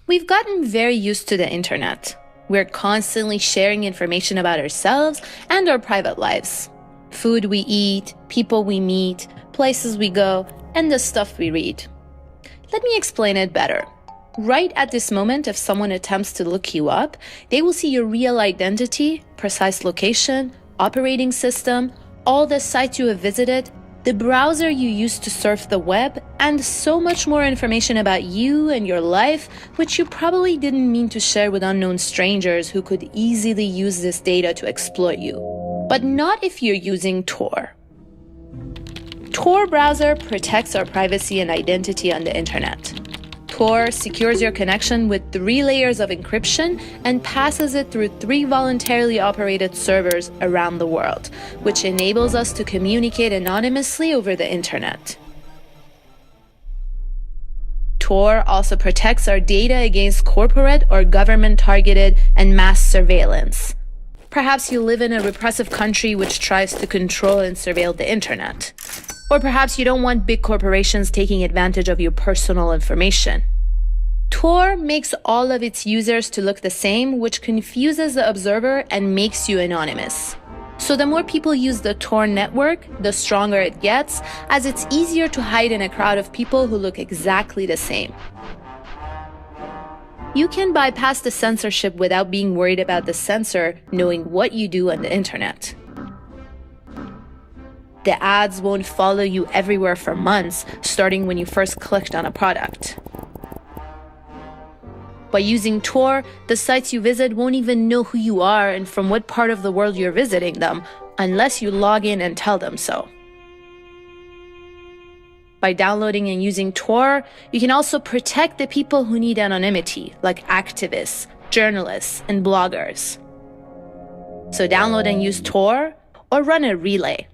We've gotten very used to the internet. We're constantly sharing information about ourselves and our private lives. Food we eat, people we meet, places we go, and the stuff we read. Let me explain it better. Right at this moment, if someone attempts to look you up, they will see your real identity, precise location, operating system, all the sites you have visited, the browser you used to surf the web, and so much more information about you and your life, which you probably didn't mean to share with unknown strangers who could easily use this data to exploit you. But not if you're using Tor. Tor Browser protects our privacy and identity on the internet. Tor secures your connection with 3 layers of encryption and passes it through 3 voluntarily operated servers around the world, which enables us to communicate anonymously over the internet. Tor also protects our data against corporate or government-targeted and mass surveillance. Perhaps you live in a repressive country which tries to control and surveil the internet. Or perhaps you don't want big corporations taking advantage of your personal information. Tor makes all of its users to look the same, which confuses the observer and makes you anonymous. So the more people use the Tor network, the stronger it gets, as it's easier to hide in a crowd of people who look exactly the same. You can bypass the censorship without being worried about the censor knowing what you do on the internet. The ads won't follow you everywhere for months, starting when you first clicked on a product. By using Tor, the sites you visit won't even know who you are and from what part of the world you're visiting them, unless you log in and tell them so. By downloading and using Tor, you can also protect the people who need anonymity, like activists, journalists, and bloggers. So download and use Tor, or run a relay.